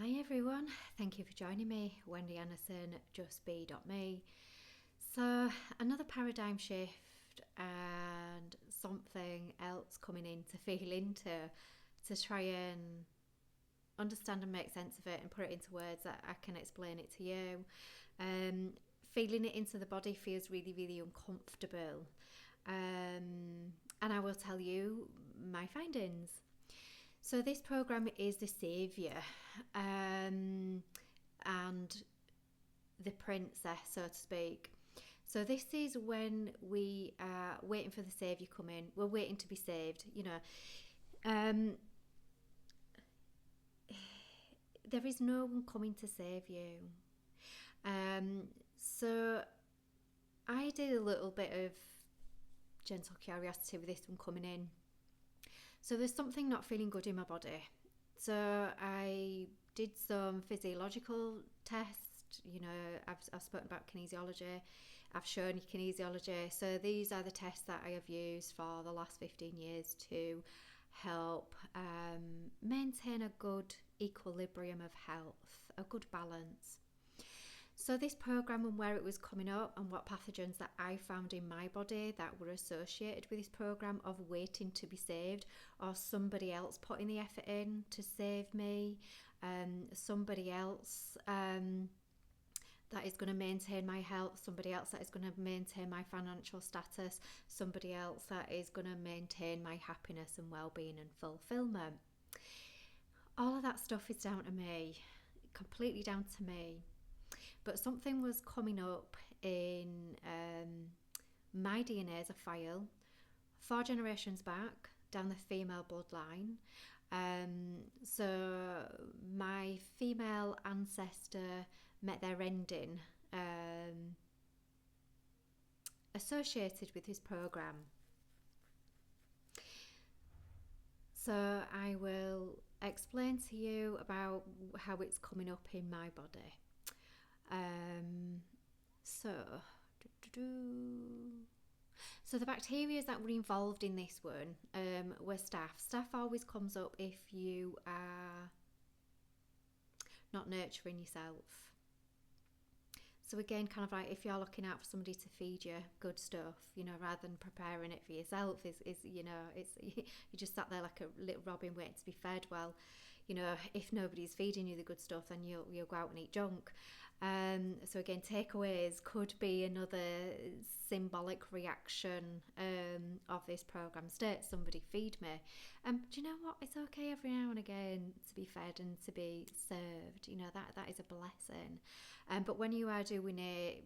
Hi everyone, thank you for joining me, Wendy Anderson, justbe.me. So, another paradigm shift and something else coming in to feel into to try and understand and make sense of it and put it into words that I can explain it to you. Um, Feeling it into the body feels really, really uncomfortable. And I will tell you my findings. So this program is the saviour, and the princess, so to speak. So this is when we are waiting for the saviour come in. We're waiting to be saved. Um, there is no one coming to save you. So I did a little bit of gentle curiosity with this one coming in. So there's something not feeling good in my body. So I did some physiological tests. I've spoken about kinesiology. I've shown you kinesiology. So these are the tests that I have used for the last 15 years to help maintain a good equilibrium of health, a good balance. So this program and where it was coming up and what pathogens that I found in my body that were associated with this program of waiting to be saved, or somebody else putting the effort in to save me, somebody else that is going to maintain my health, somebody else that is going to maintain my financial status, somebody else that is going to maintain my happiness and well-being and fulfillment. All of that stuff is down to me, completely down to me. But something was coming up in my DNA as a file 4 generations back down the female bloodline. So my female ancestor met their ending associated with his program. So I will explain to you about how it's coming up in my body. So the bacteria that were involved in this one were staph. Staph always comes up if you are not nurturing yourself. So again, kind of like if you're looking out for somebody to feed you good stuff, rather than preparing it for yourself, it's you just sat there like a little robin waiting to be fed. Well, if nobody's feeding you the good stuff, then you'll go out and eat junk. So again, takeaways could be another symbolic reaction of this program state. Somebody feed me. Do you know what? It's okay every now and again to be fed and to be served. That is a blessing. But when you are doing it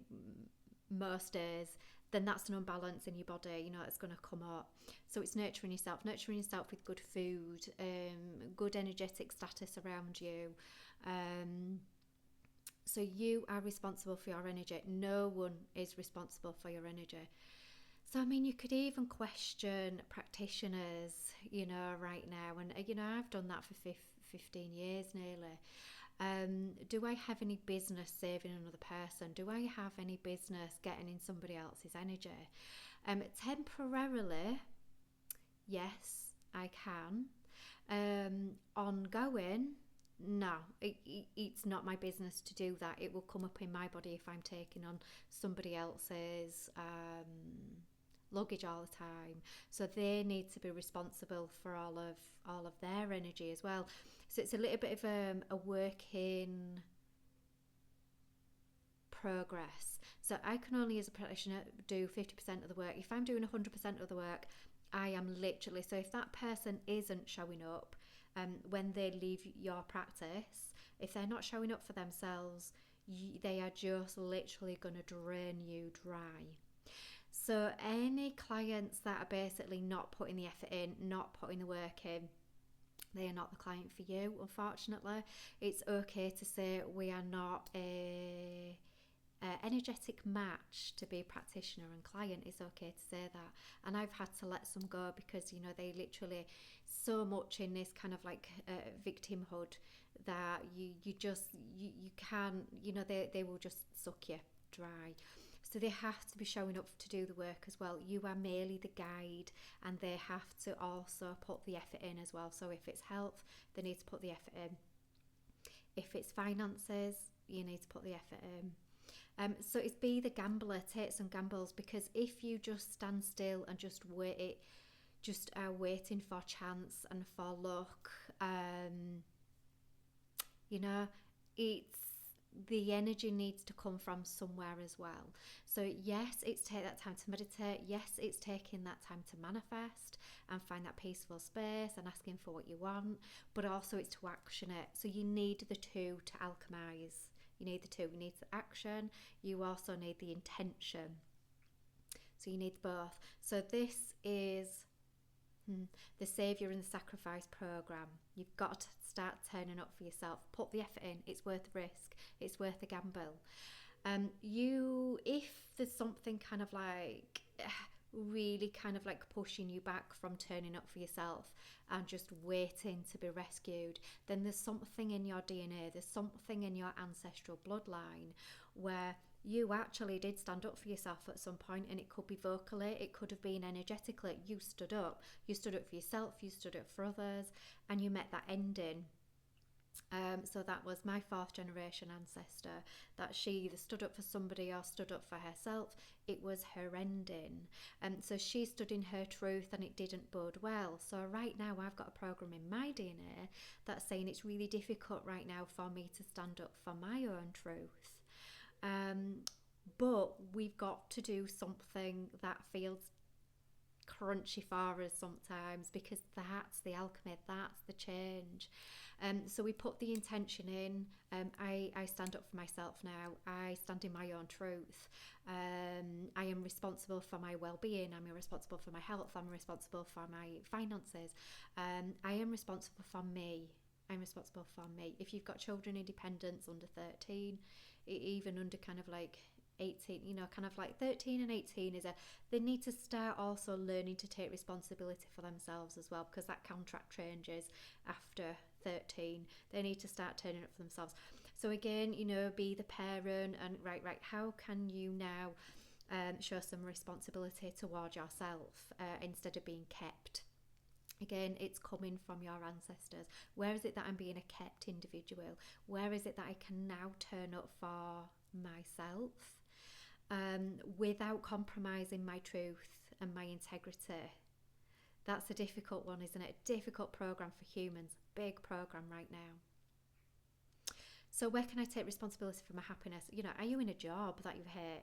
most days, then that's an imbalance in your body, it's going to come up. So it's nurturing yourself with good food, good energetic status around you. So you are responsible for your energy. No one is responsible for your energy. So, you could even question practitioners, right now. And, I've done that for 15 years nearly. Do I have any business saving another person? Do I have any business getting in somebody else's energy? Temporarily, yes, I can. Ongoing, no, it's not my business to do that. It will come up in my body if I'm taking on somebody else's luggage all the time. So they need to be responsible for all of their energy as well. So it's a little bit of a work in progress. So I can only, as a practitioner, do 50% of the work. If I'm doing 100% of the work, I am literally, so if that person isn't showing up when they leave your practice, if they're not showing up for themselves, they are just literally going to drain you dry. So any clients that are basically not putting the effort in, not putting the work in, they are not the client for you, unfortunately. It's okay to say we are not a energetic match to be practitioner and client. It's okay to say that. And I've had to let some go because they literally so much in this kind of like victimhood that you can't, they will just suck you dry. So they have to be showing up to do the work as well. You are merely the guide, and they have to also put the effort in as well. So if it's health, they need to put the effort in. If it's finances, you need to put the effort in. So it's be the gambler, take some gambles, because if you just stand still and just wait, just are waiting for chance and for luck, you know, it's the energy needs to come from somewhere as well. So yes, it's take that time to meditate. Yes, it's taking that time to manifest and find that peaceful space and asking for what you want, but also it's to action it. So you need the two to alchemize. You need the two. You need the action. You also need the intention. So you need both. So this is the saviour and the sacrifice program. You've got to start turning up for yourself. Put the effort in. It's worth the risk. It's worth the gamble. If there's something kind of like really kind of like pushing you back from turning up for yourself and just waiting to be rescued, then there's something in your DNA, there's something in your ancestral bloodline where you actually did stand up for yourself at some point, and it could be vocally, it could have been energetically. You stood up for yourself, you stood up for others, and you met that ending. So that was my fourth generation ancestor, that she either stood up for somebody or stood up for herself. It was her ending. So she stood in her truth, and it didn't bode well. So right now I've got a program in my DNA that's saying it's really difficult right now for me to stand up for my own truth. But we've got to do something that feels crunchy for us sometimes, because that's the alchemy, that's the change. So we put the intention in. I stand up for myself now. I stand in my own truth. I am responsible for my well-being. I'm responsible for my health. I'm responsible for my finances. I am responsible for me. I'm responsible for me. If you've got children in dependence under 13, even under kind of like 18, kind of like 13 and 18 they need to start also learning to take responsibility for themselves as well, because that contract changes after 13. They need to start turning up for themselves. So again, be the parent, and right, how can you now show some responsibility toward yourself instead of being kept? Again, it's coming from your ancestors. Where is it that I'm being a kept individual? Where is it that I can now turn up for myself without compromising my truth and my integrity? That's a difficult one, isn't it? A difficult program for humans. Big program right now. So where can I take responsibility for my happiness? Are you in a job that you hate?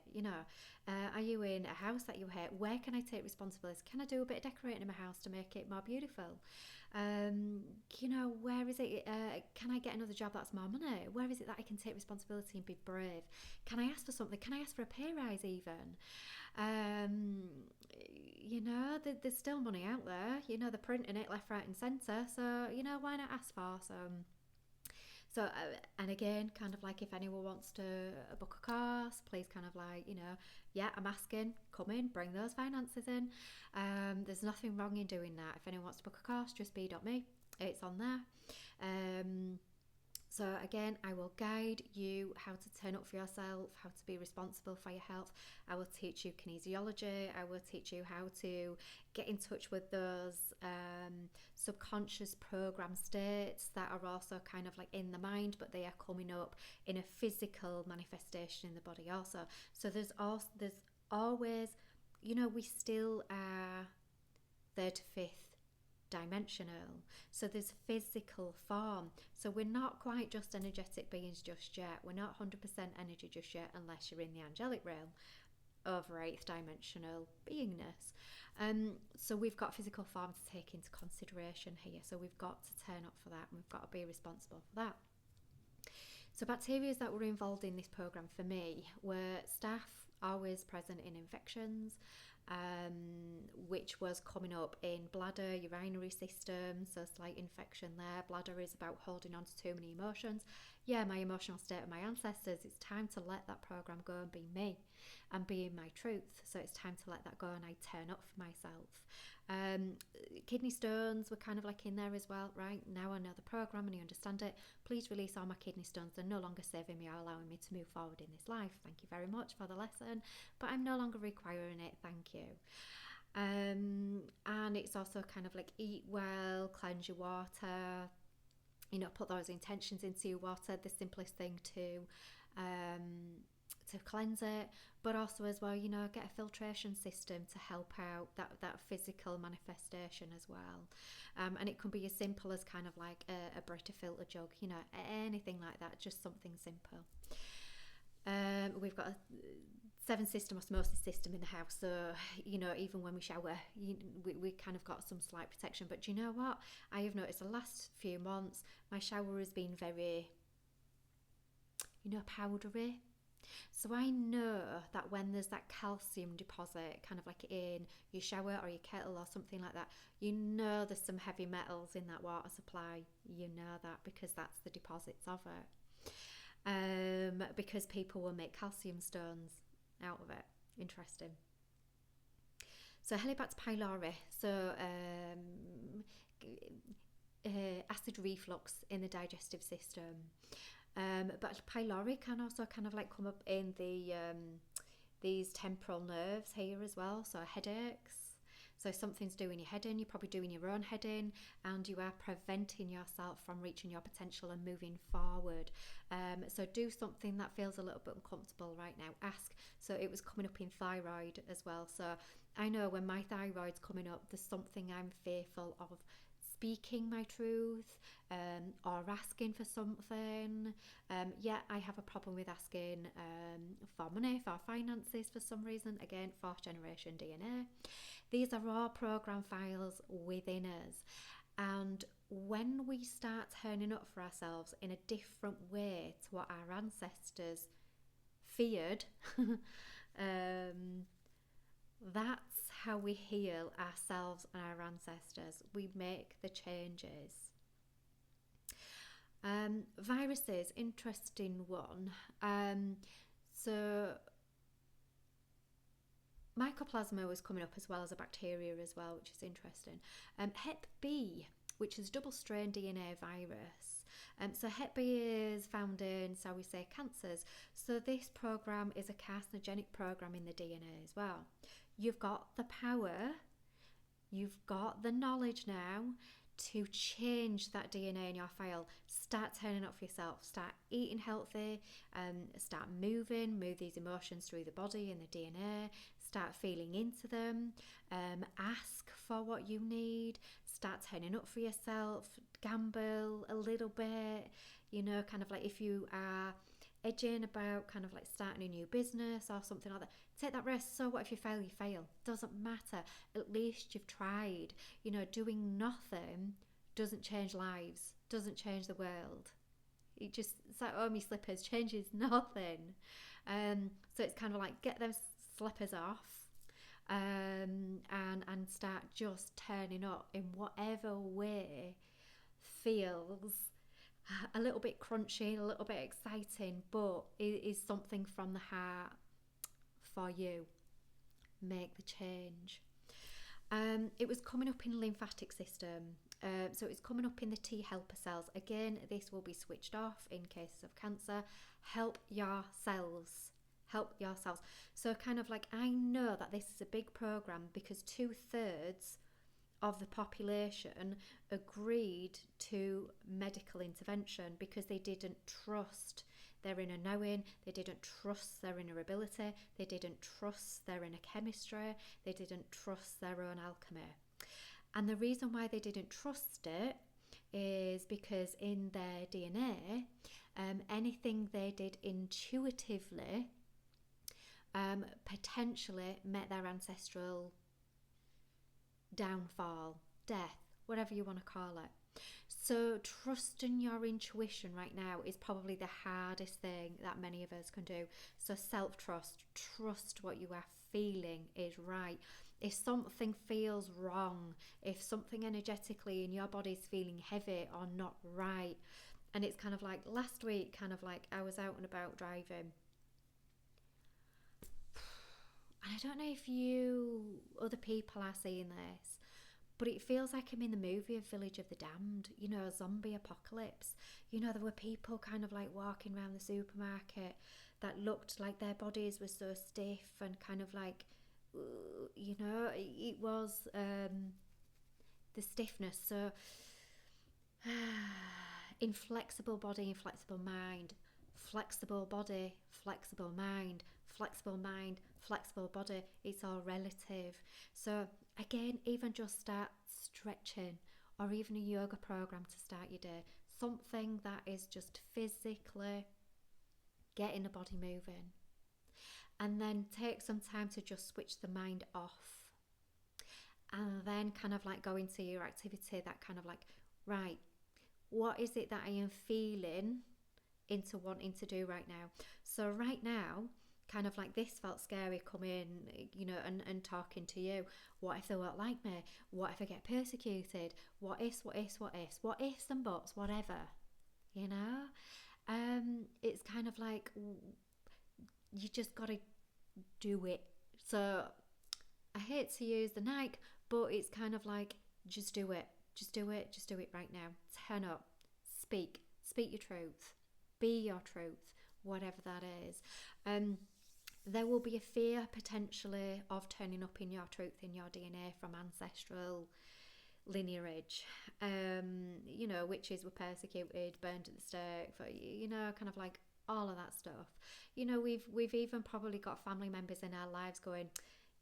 Are you in a house that you hate? Where can I take responsibility? Can I do a bit of decorating in my house to make it more beautiful? Where is it? Can I get another job that's more money? Where is it that I can take responsibility and be brave? Can I ask for something? Can I ask for a pay rise even? There's still money out there. They're printing it left, right and centre. So, why not ask for some? So, and again, kind of like if anyone wants to book a course, please kind of like, I'm asking, come in, bring those finances in. There's nothing wrong in doing that. If anyone wants to book a course, just be.me. It's on there. So again, I will guide you how to turn up for yourself, how to be responsible for your health. I will teach you kinesiology. I will teach you how to get in touch with those subconscious program states that are also kind of like in the mind, but they are coming up in a physical manifestation in the body also. So there's always, we still are third to fifth dimensional. So there's physical form. So we're not quite just energetic beings just yet. We're not 100% energy just yet, unless you're in the angelic realm, over 8th dimensional beingness. So we've got physical form to take into consideration here. So we've got to turn up for that, and we've got to be responsible for that. So bacteria that were involved in this program for me were staph, always present in infections, which was coming up in bladder, urinary system, so slight infection there. Bladder is about holding on to too many emotions. Yeah, my emotional state of my ancestors, it's time to let that program go and be me and be in my truth. So it's time to let that go, and I turn up for myself. Kidney stones were kind of like in there as well. Right, now I know the program and I understand it. Please release all my kidney stones. They're no longer saving me or allowing me to move forward in this life. Thank you very much for the lesson, but I'm no longer requiring it. Thank you. And it's also kind of like eat well, cleanse your water, put those intentions into your water, the simplest thing to cleanse it, but also as well, get a filtration system to help out that physical manifestation as well. And it can be as simple as kind of like a Brita filter jug, anything like that, just something simple. We've got a 7-system osmosis system in the house, so even when we shower, we kind of got some slight protection. But do you know what I have noticed the last few months? My shower has been very powdery. So I know that when there's that calcium deposit kind of like in your shower or your kettle or something like that, there's some heavy metals in that water supply. That because that's the deposits of it. Because people will make calcium stones out of it. Interesting. So Helicobacter pylori. So acid reflux in the digestive system. But pylori can also kind of like come up in these temporal nerves here as well. So headaches. So something's doing your head in, you're probably doing your own head in, and you are preventing yourself from reaching your potential and moving forward. So do something that feels a little bit uncomfortable right now. Ask. So it was coming up in thyroid as well. So I know when my thyroid's coming up, there's something I'm fearful of speaking my truth, or asking for something. I have a problem with asking for money, for finances for some reason. Again, 4th generation DNA. These are all program files within us. And when we start turning up for ourselves in a different way to what our ancestors feared, that's how we heal ourselves and our ancestors. We make the changes. Viruses, interesting one. So mycoplasma was coming up as well as a bacteria as well, which is interesting. Hep B, which is double-strand DNA virus. So Hep B is found in, shall we say, cancers. So this program is a carcinogenic program in the DNA as well. You've got the power, you've got the knowledge now to change that DNA in your file. Start turning up for yourself, start eating healthy, start move these emotions through the body and the DNA, start feeling into them, ask for what you need, start turning up for yourself, gamble a little bit, kind of like if you are edging about kind of like starting a new business or something like that, take that risk. So what if you fail? Doesn't matter. At least you've tried. Doing nothing doesn't change lives, doesn't change the world. It's like, oh, me slippers changes nothing. So it's kind of like, get those slippers off, and start just turning up in whatever way feels a little bit crunchy, a little bit exciting, but it is something from the heart for you. Make the change. It was coming up in the lymphatic system. So it's coming up in the T helper cells. Again, this will be switched off in cases of cancer. Help yourselves. So kind of like, I know that this is a big program because 2/3 of the population agreed to medical intervention because they didn't trust their inner knowing, they didn't trust their inner ability, they didn't trust their inner chemistry, they didn't trust their own alchemy. And the reason why they didn't trust it is because in their DNA, anything they did intuitively potentially met their ancestral downfall, death, whatever you want to call it. So trusting your intuition right now is probably the hardest thing that many of us can do. So self-trust, trust what you are feeling is right. If something feels wrong, if something energetically in your body is feeling heavy or not right, and it's kind of like last week, kind of like I was out and about driving, and I don't know if other people are seeing this, but it feels like I'm in the movie of Village of the Damned, a zombie apocalypse. There were people kind of like walking around the supermarket that looked like their bodies were so stiff and kind of like, it was the stiffness. So Inflexible body, inflexible mind. Flexible body, flexible mind. Flexible mind, flexible body. It's all relative. So again, even just start stretching, or even a yoga program to start your day. Something that is just physically getting the body moving. And then take some time to just switch the mind off. And then kind of like go into your activity that kind of like, right, what is it that I am feeling into wanting to do right now? So right now, kind of like this felt scary coming, and talking to you. What if they won't like me? What if I get persecuted? What ifs and buts, whatever, it's kind of like you just got to do it. So I hate to use the Nike, but it's kind of like, just do it right now. Turn up, speak your truth, be your truth, whatever that is. There will be a fear potentially of turning up in your truth, in your DNA from ancestral lineage. Witches were persecuted, burned at the stake, for kind of like all of that stuff. We've even probably got family members in our lives going,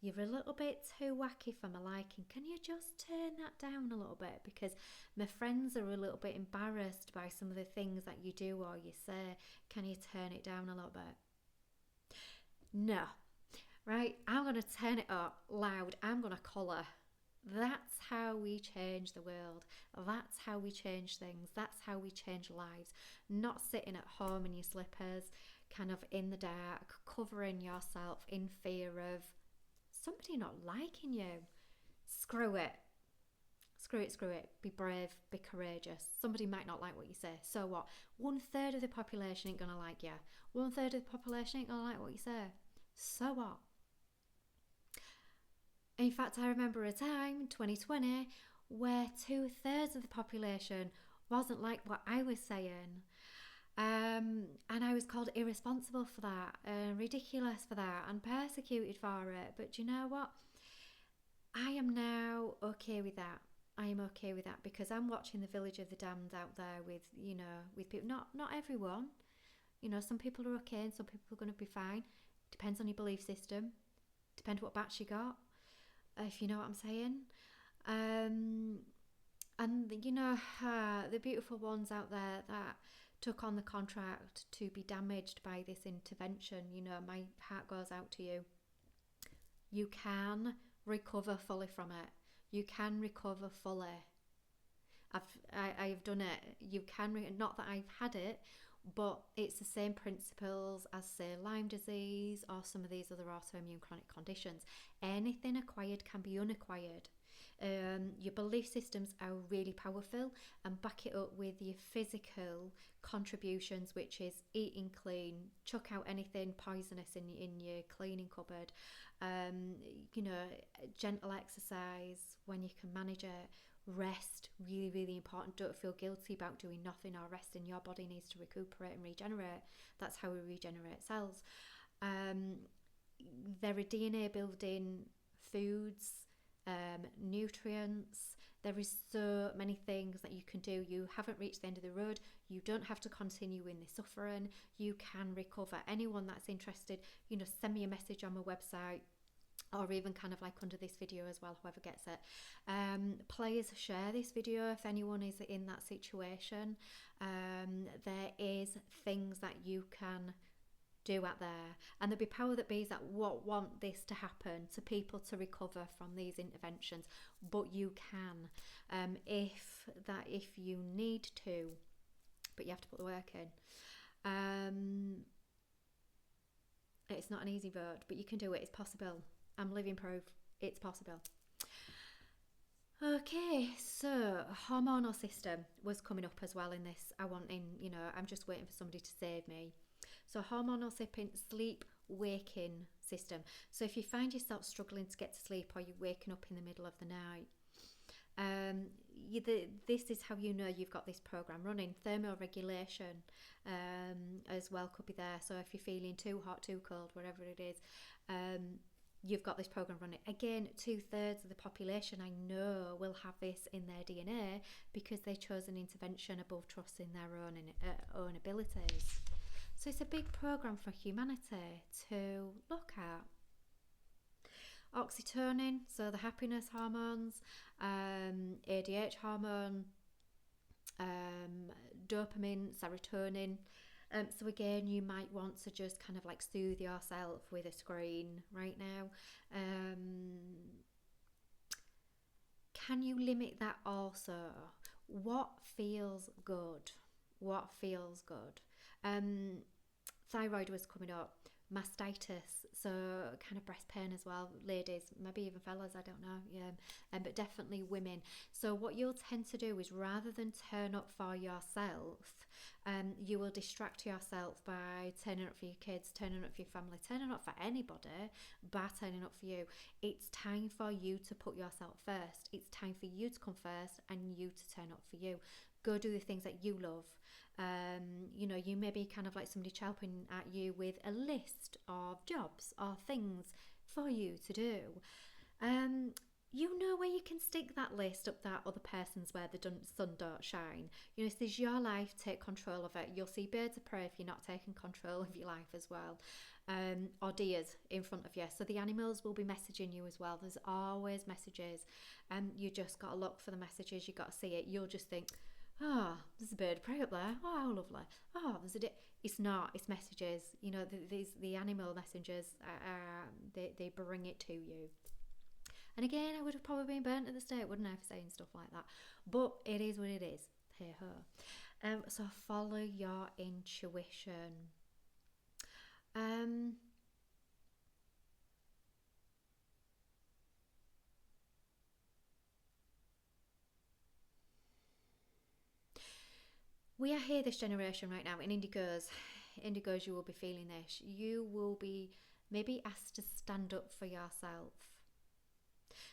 you're a little bit too wacky for my liking. Can you just turn that down a little bit? Because my friends are a little bit embarrassed by some of the things that you do or you say. Can you turn it down a little bit? No. Right? I'm going to turn it up loud. I'm going to colour. That's how we change the world. That's how we change things. That's how we change lives. Not sitting at home in your slippers, kind of in the dark, covering yourself in fear of somebody not liking you. Screw it. Be brave, be courageous. Somebody might not like what you say. So what? 1/3 of the population ain't gonna like you. 1/3 of the population ain't gonna like what you say. So what? In fact, I remember a time, 2020, where 2/3 of the population wasn't like what I was saying. And I was called irresponsible for that, ridiculous for that, and persecuted for it. But you know what? I am now okay with that. I am okay with that because I'm watching the Village of the Damned out there with people. Not everyone. Some people are okay and some people are going to be fine. Depends on your belief system. Depends what batch you got. If you know what I'm saying. And the beautiful ones out there that took on the contract to be damaged by this intervention, my heart goes out to you. You can recover fully from it. You can recover fully. I've done it. You can, not that I've had it, but it's the same principles as, say, Lyme disease or some of these other autoimmune chronic conditions. Anything acquired can be unacquired. Your belief systems are really powerful, and back it up with your physical contributions, which is eating clean, chuck out anything poisonous in your cleaning cupboard, gentle exercise when you can manage it, rest, really, really important. Don't feel guilty about doing nothing or resting. Your body needs to recuperate and regenerate. That's how we regenerate cells. There are DNA building foods, nutrients. There is so many things that you can do. You haven't reached the end of the road. You don't have to continue in the suffering. You can recover. Anyone that's interested, send me a message on my website, or even kind of like under this video as well, whoever gets it. Please share this video if anyone is in that situation. There is things that you can do out there, and there'll be power that bees that want this to happen, to people to recover from these interventions. But you can, if you need to, but you have to put the work in. It's not an easy road, but you can do it. It's possible. I'm living proof. It's possible. Okay, so hormonal system was coming up as well in this. I'm just waiting for somebody to save me. So hormonal sleep waking system. So if you find yourself struggling to get to sleep, or you're waking up in the middle of the night, this is how you know you've got this program running. Thermoregulation as well could be there. So if you're feeling too hot, too cold, whatever it is, you've got this program running. Again, 2/3 of the population I know will have this in their DNA because they chose an intervention above trusting their own abilities. So it's a big program for humanity to look at. Oxytocin, so the happiness hormones, ADH hormone, dopamine, serotonin. So again, you might want to just kind of like soothe yourself with a screen right now. Can you limit that also? What feels good? What feels good? Thyroid was coming up. Mastitis, so kind of breast pain as well, ladies, maybe even fellas, I don't know, yeah, but definitely women. So what you'll tend to do is, rather than turn up for yourself, you will distract yourself by turning up for your kids, turning up for your family, turning up for anybody, but turning up for you. It's time for you to put yourself first. It's time for you to come first and you to turn up for you. Go do the things that you love. You may be kind of like somebody chirping at you with a list of jobs or things for you to do. You know where you can stick that list up that other person's where the sun don't shine. This is your life, take control of it. You'll see birds of prey if you're not taking control of your life as well. Or deers in front of you. So the animals will be messaging you as well. There's always messages. You just got to look for the messages. You got to see it. You'll just think, there's a bird of prey up there. Oh, how lovely. Oh, there's a It's not. It's messages. The animal messengers. They bring it to you. And again, I would have probably been burnt at the stake, wouldn't I, for saying stuff like that? But it is what it is. Hey ho. So follow your intuition. We are here, this generation right now, in indigos, you will be feeling this. You will be maybe asked to stand up for yourself.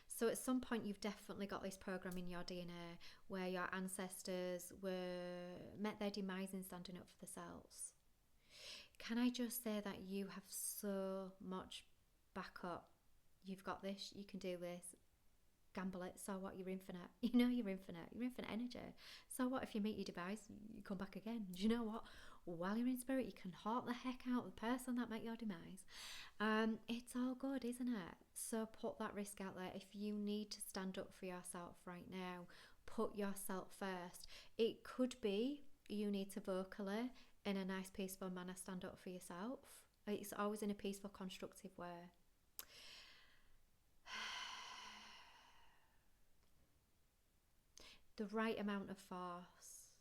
So at some point you've definitely got this program in your DNA where your ancestors met their demise in standing up for themselves. Can I just say that you have so much backup? You've got this, you can do this. Gamble it, so what, you're infinite. You're infinite energy. So what if you meet your demise, you come back again? Do you know what? While you're in spirit, you can hawk the heck out of the person that met your demise. It's all good, isn't it? So put that risk out there. If you need to stand up for yourself right now, put yourself first. It could be you need to vocally, in a nice peaceful manner, stand up for yourself. It's always in a peaceful, constructive way. The right amount of force,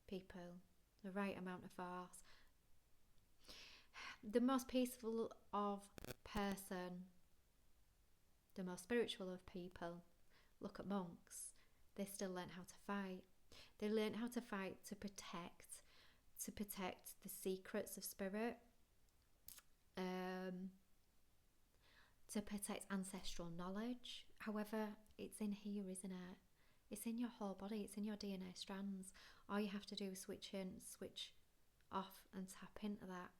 people. The right amount of force. The most peaceful of person, the most spiritual of people. Look at monks. They still learn how to fight. They learn how to fight to protect the secrets of spirit, to protect ancestral knowledge. However, it's in here, isn't it? It's in your whole body, it's in your DNA strands. All you have to do is switch in, switch off and tap into that.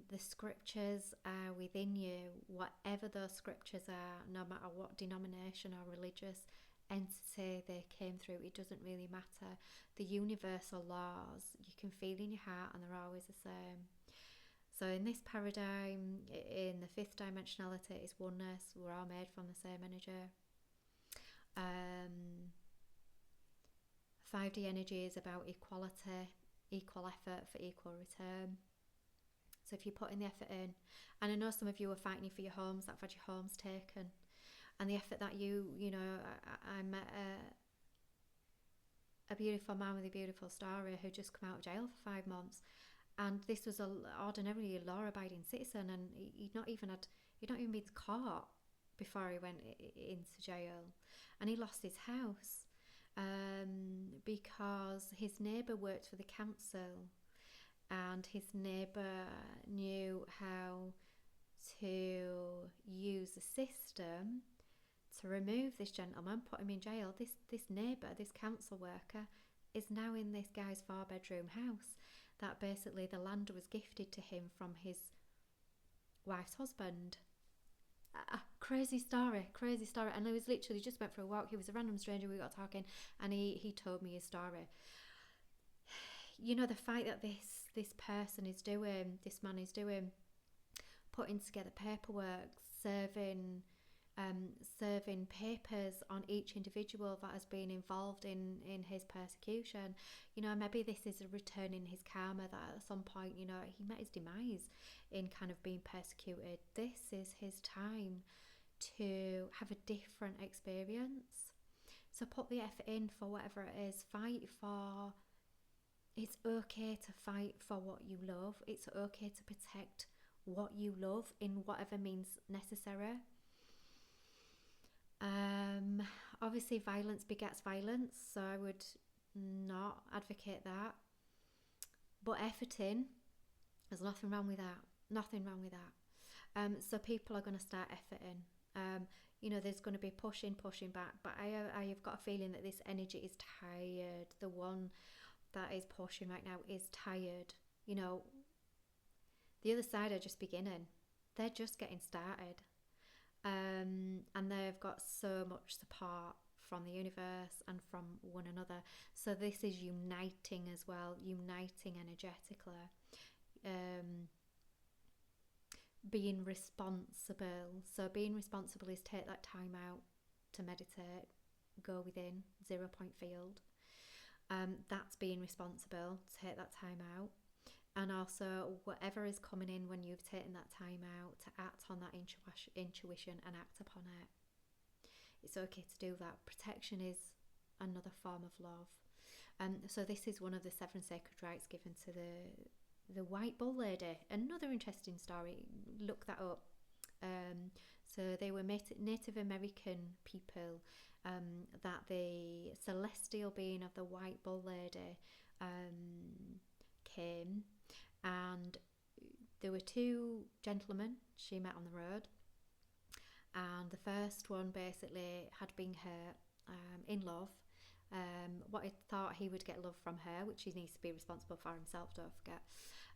The scriptures are within you, whatever those scriptures are, no matter what denomination or religious entity they came through, it doesn't really matter. The universal laws you can feel in your heart, and they're always the same. So in this paradigm, in the fifth dimensionality, is oneness. We're all made from the same energy. 5D energy is about equality, equal effort for equal return. So if you put in the effort in, and I know some of you are fighting for your homes, that have had your homes taken, and the effort that I met a beautiful man with a beautiful story who just come out of jail for 5 months, and this was an ordinarily law-abiding citizen, and he'd not even been caught before he went into jail, and he lost his house because his neighbour worked for the council, and his neighbour knew how to use the system to remove this gentleman, put him in jail. This neighbour, this council worker, is now in this guy's 4-bedroom house that basically the land was gifted to him from his wife's husband. Crazy story. And I was literally just went for a walk. He was a random stranger. We got talking, and he told me his story. You know, the fight that this person is doing, this man is doing, putting together paperwork, serving papers on each individual that has been involved in his persecution. You know, maybe this is a return in his karma, that at some point, you know, he met his demise in kind of being persecuted. This is his time to have a different experience. So put the effort in for whatever it is. Fight for... It's okay to fight for what you love. It's okay to protect what you love in whatever means necessary. Obviously violence begets violence, so I would not advocate that. But efforting, there's nothing wrong with that. Nothing wrong with that. So people are going to start efforting. You know, there's going to be pushing back. But I have got a feeling that this energy is tired. The one that is pushing right now is tired. You know, the other side are just beginning. They're just getting started. And they've got so much support from the universe and from one another. So this is uniting as well, uniting energetically. Being responsible. So being responsible is take that time out to meditate, go within, 0 point field. That's being responsible, take that time out. And also whatever is coming in when you've taken that time out, to act on that intuition and act upon it. It's okay to do that. Protection is another form of love. So this is one of the 7 sacred rites given to the white bull lady. Another interesting story, look that up. So they were Native American people, that the celestial being of the white bull lady came, and there were 2 gentlemen she met on the road, and the first one basically had been hurt, in love. What he thought he would get love from her, which he needs to be responsible for himself, don't forget.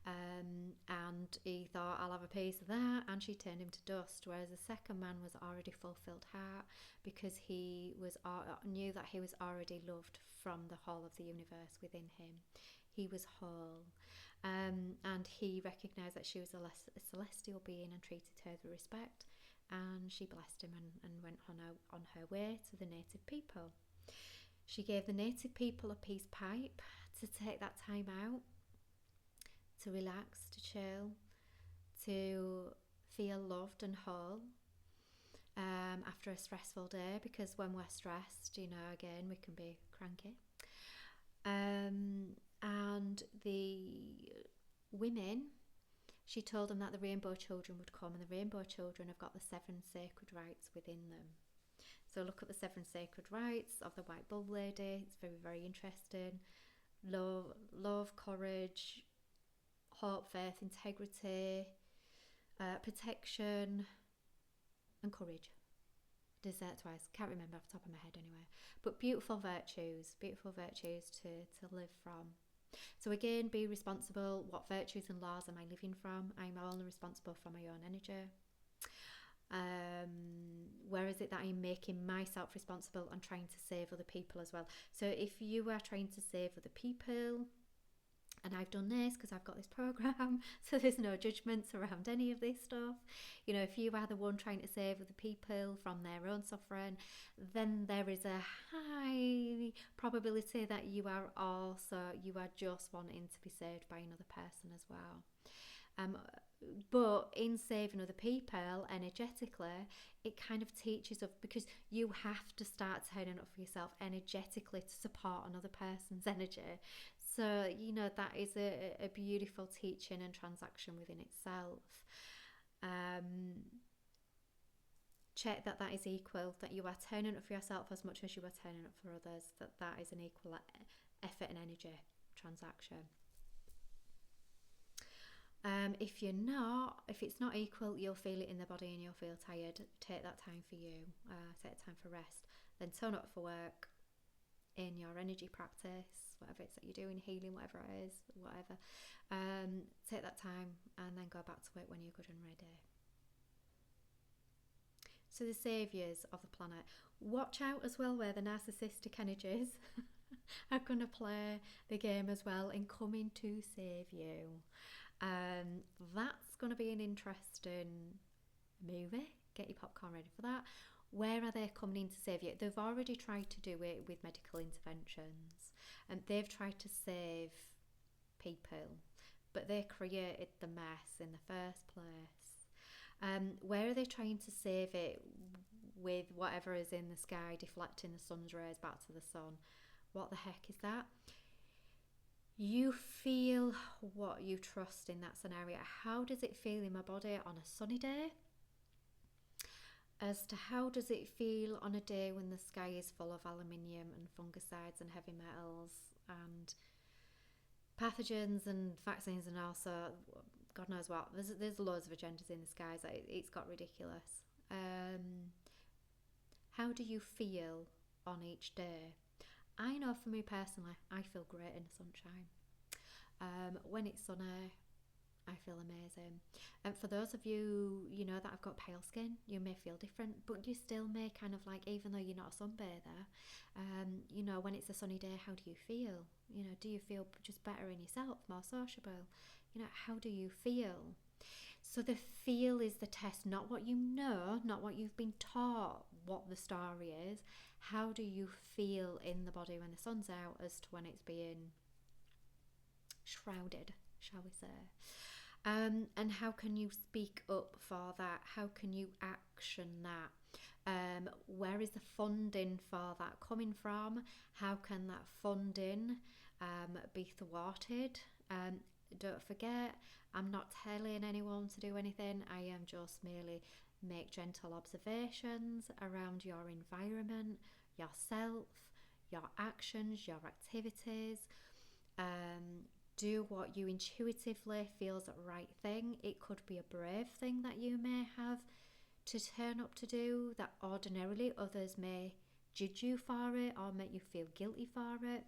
And he thought, I'll have a piece of that, and she turned him to dust. Whereas the second man was already fulfilled heart, because he was knew that he was already loved from the whole of the universe within him. He was whole, and he recognised that she was a celestial being and treated her with respect. And she blessed him and went on her way to the native people. She gave the native people a peace pipe to take that time out, to relax, to chill, to feel loved and whole after a stressful day, because when we're stressed, you know, again, we can be cranky. And the women, she told them that the rainbow children would come, and the rainbow children have got the 7 sacred rites within them. So look at the 7 sacred rites of the white bull lady. It's very, very interesting. Love, courage, hope, faith, integrity, protection, and courage. Dessert twice. Can't remember off the top of my head anyway. But beautiful virtues to live from. So again, be responsible. What virtues and laws am I living from? I'm only responsible for my own energy. Where is it that I'm making myself responsible and trying to save other people as well? So if you are trying to save other people, and I've done this because I've got this program, so there's no judgments around any of this stuff. You know, if you are the one trying to save other people from their own suffering, then there is a high probability that you are just wanting to be saved by another person as well. But in saving other people energetically, it kind of teaches us, because you have to start turning up for yourself energetically to support another person's energy. So, you know, that is a beautiful teaching and transaction within itself. Check that is equal, that you are turning up for yourself as much as you are turning up for others, that is an equal effort and energy transaction. If it's not equal, you'll feel it in the body and you'll feel tired. Take that time for you, take time for rest, then turn up for work in your energy practice, whatever it's that you're doing, healing, whatever it is, whatever. Take that time and then go back to it when you're good and ready. So the saviours of the planet. Watch out as well where the narcissistic energies are going to play the game as well and coming to save you. That's going to be an interesting movie. Get your popcorn ready for that. Where are they coming in to save you? They've already tried to do it with medical interventions, and they've tried to save people, but they created the mess in the first place. Where are they trying to save it? With whatever is in the sky deflecting the sun's rays back to the sun. What the heck is that? You feel what you trust in that scenario. How does it feel in my body on a sunny day? As to how does it feel on a day when the sky is full of aluminium and fungicides and heavy metals and pathogens and vaccines, and also God knows what. There's loads of agendas in the skies. It's got ridiculous. How do you feel on each day? I know for me personally, I feel great in the sunshine. When it's sunny, I feel amazing. And for those of you, that have got pale skin, you may feel different, but you still may kind of like, even though you're not a sunbather, when it's a sunny day, how do you feel? Do you feel just better in yourself, more sociable? How do you feel? So the feel is the test, not what you know, not what you've been taught, what the story is. How do you feel in the body when the sun's out as to when it's being shrouded, shall we say? And how can you speak up for that? How can you action that? Where is the funding for that coming from? How can that funding be thwarted? Don't forget, I'm not telling anyone to do anything. I am just merely make gentle observations around your environment, yourself, your actions, your activities. Do what you intuitively feel is the right thing. It could be a brave thing that you may have to turn up to do that ordinarily others may judge you for it or make you feel guilty for it.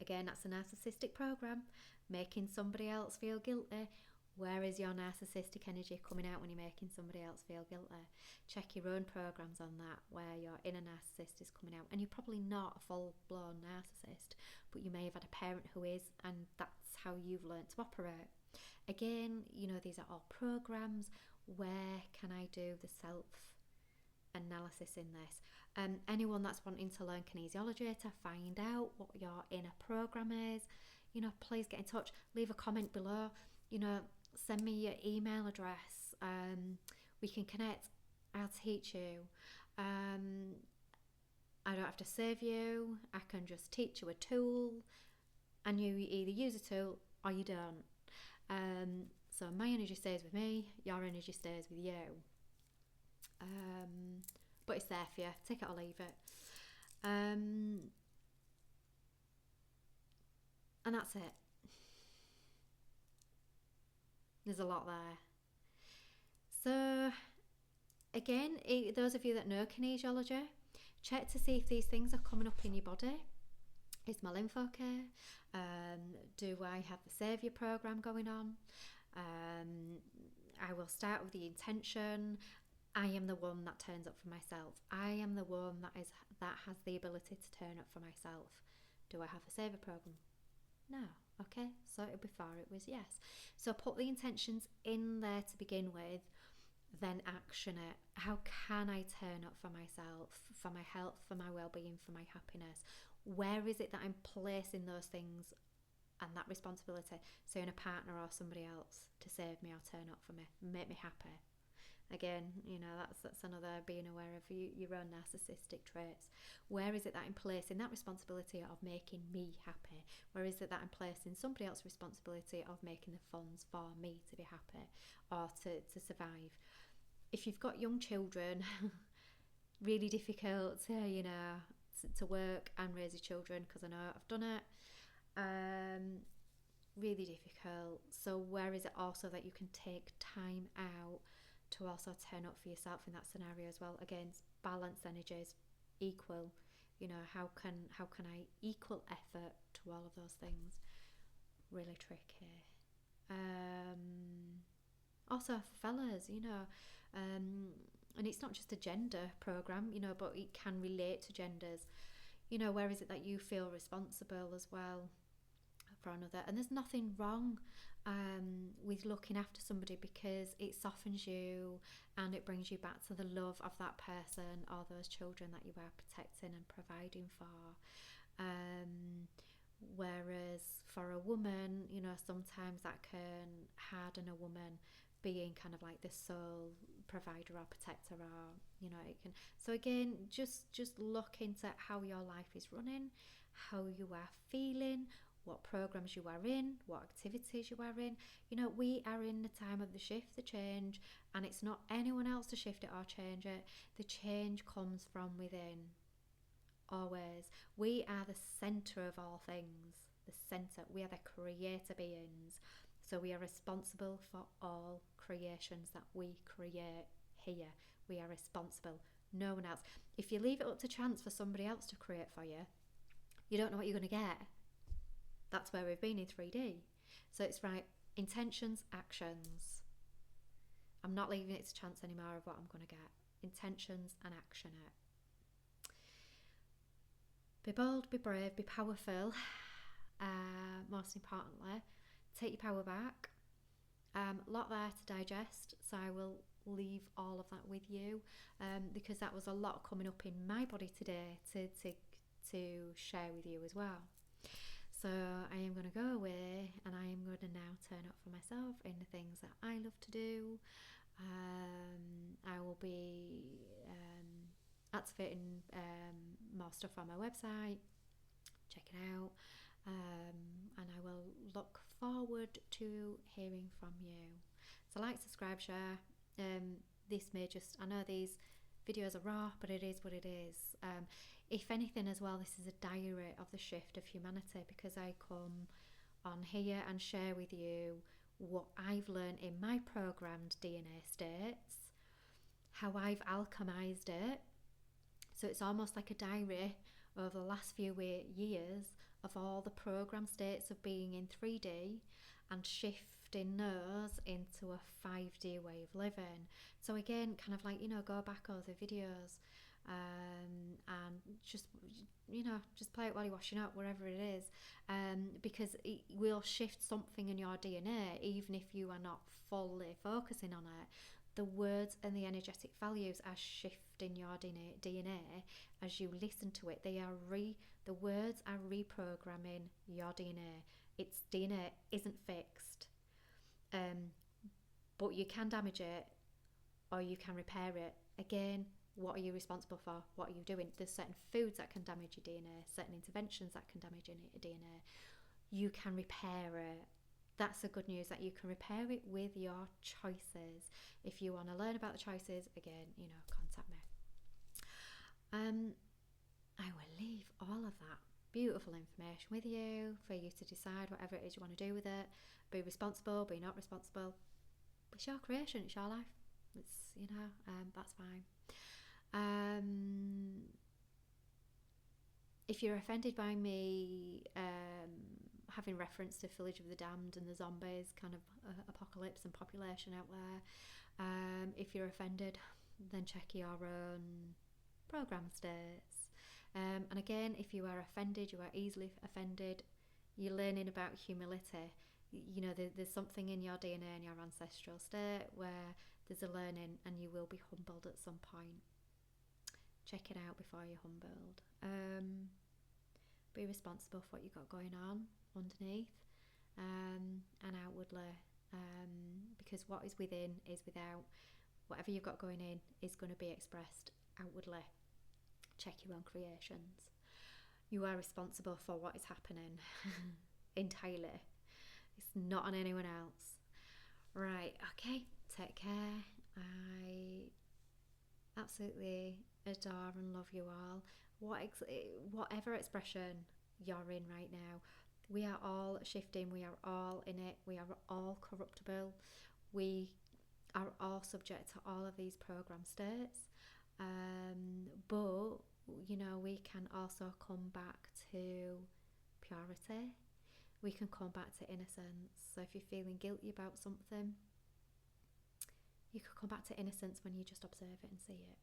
Again, that's a narcissistic program, making somebody else feel guilty. Where is your narcissistic energy coming out when you're making somebody else feel guilty? Check your own programs on that, where your inner narcissist is coming out. And you're probably not a full-blown narcissist, but you may have had a parent who is, and that's how you've learned to operate. Again, these are all programs. Where can I do the self-analysis in this? Anyone that's wanting to learn kinesiology to find out what your inner program is, please get in touch. Leave a comment below. Send me your email address. We can connect. I'll teach you. I don't have to save you. I can just teach you a tool, and you either use a tool or you don't. So my energy stays with me, your energy stays with you. But it's there for you. Take it or leave it. And that's it. There's a lot there. So again, those of you that know kinesiology, check to see if these things are coming up in your body. Is my lymph okay? Do I have the saviour program going on? I will start with the intention. I am the one that turns up for myself. I am the one that has the ability to turn up for myself. Do I have a saviour program? No. Okay, so before it was yes. So put the intentions in there to begin with, then action it. How can I turn up for myself, for my health, for my well-being, for my happiness? Where is it that I'm placing those things and that responsibility, say in a partner or somebody else, to save me or turn up for me, make me happy? Again, that's another being aware of your own narcissistic traits. Where is it that I'm placing that responsibility of making me happy? Where is it that I'm placing somebody else's responsibility of making the funds for me to be happy or to survive? If you've got young children, really difficult to work and raise your children, because I know I've done it. Really difficult. So where is it also that you can take time out to also turn up for yourself in that scenario as well? Again, balanced energies, equal. How can I equal effort to all of those things? Really tricky. Also for fellas, And it's not just a gender program, but it can relate to genders. Where is it that you feel responsible as well for another? And there's nothing wrong with looking after somebody, because it softens you and it brings you back to the love of that person or those children that you are protecting and providing for. Whereas for a woman, sometimes that can harden a woman being kind of like the sole provider or protector, or it can. So again, just look into how your life is running, how you are feeling, what programs you are in, what activities you are in. We are in the time of the shift, the change, and it's not anyone else to shift it or change it. The change comes from within. Always. We are the centre of all things. The centre. We are the creator beings. So we are responsible for all creations that we create here. We are responsible. No one else. If you leave it up to chance for somebody else to create for you, you don't know what you're going to get. That's where we've been in 3D. So it's right. Intentions, actions. I'm not leaving it to chance anymore of what I'm going to get. Intentions and action it. Be bold, be brave, be powerful. Most importantly, take your power back. Lot there to digest, so I will leave all of that with you, because that was a lot coming up in my body today to share with you as well. So I am going to go away and I am going to now turn up for myself in the things that I love to do. I will be activating more stuff on my website. Check it out. And I will look forward to hearing from you. So like, subscribe, share. This may just, I know these videos are raw, but it is what it is. If anything as well, this is a diary of the shift of humanity, because I come on here and share with you what I've learned in my programmed DNA states, how I've alchemized it. So it's almost like a diary over the last few years of all the program states of being in 3D and shifting those into a 5D way of living. So again, kind of like, go back over the videos and just play it while you're washing up, wherever it is, because it will shift something in your DNA, even if you are not fully focusing on it. The words and the energetic values are shifting your DNA as you listen to it. The words are reprogramming your DNA. Its DNA isn't fixed, but you can damage it or you can repair it. Again, what are you responsible for? What are you doing? There's certain foods that can damage your DNA, certain interventions that can damage your DNA. You can repair it. That's the good news, that you can repair it with your choices. If you want to learn about the choices, again, contact me. I will leave all of that beautiful information with you for you to decide whatever it is you want to do with it. Be responsible, be not responsible. It's your creation, it's your life. It's, that's fine. If you're offended by me having reference to Village of the Damned and the zombies kind of apocalypse and population out there, if you're offended, then check your own program states. And again, if you are offended, you are easily offended, you're learning about humility. There's something in your DNA and your ancestral state where there's a learning, and you will be humbled at some point. Check it out before you're humbled. Be responsible for what you've got going on underneath and outwardly, because what is within is without. Whatever you've got going in is going to be expressed outwardly. Check your own creations. You are responsible for what is happening entirely. It's not on anyone else. Right, okay, take care. I absolutely adore and love you all. Whatever expression you're in right now, we are all shifting, we are all in it, we are all corruptible, we are all subject to all of these program states, but we can also come back to purity, we can come back to innocence. So if you're feeling guilty about something, You could come back to innocence when you just observe it and see it.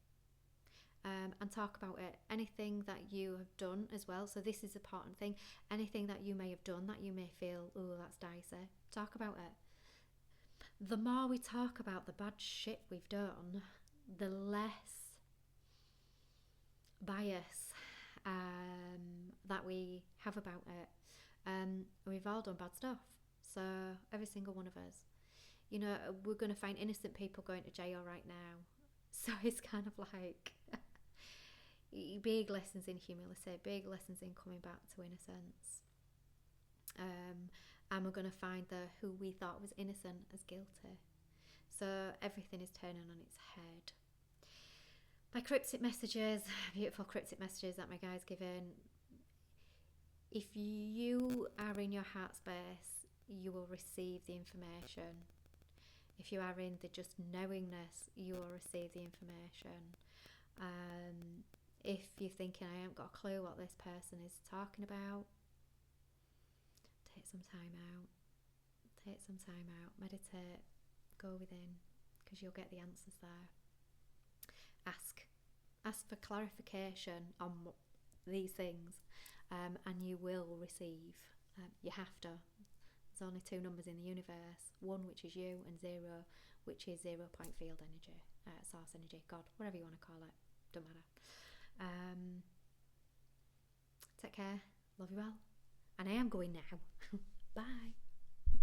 And talk about it. Anything that you have done as well. So this is an important thing. Anything that you may have done that you may feel, oh, that's dicey. Talk about it. The more we talk about the bad shit we've done, the less bias that we have about it. We've all done bad stuff. So every single one of us. You know, we're going to find innocent people going to jail right now. So it's kind of like big lessons in humility, big lessons in coming back to innocence. And we're going to find who we thought was innocent as guilty. So everything is turning on its head. My cryptic messages, beautiful cryptic messages that my guy's given. If you are in your heart space, you will receive the information. If you are in the just knowingness, you will receive the information. If you're thinking, I haven't got a clue what this person is talking about, take some time out. Take some time out. Meditate. Go within, because you'll get the answers there. Ask for clarification on these things, and you will receive. You have to. There's only two numbers in the universe, one which is you and zero which is 0 point field energy, source energy, God, whatever you want to call it, don't matter. Take care, love you all, and I am going now. Bye.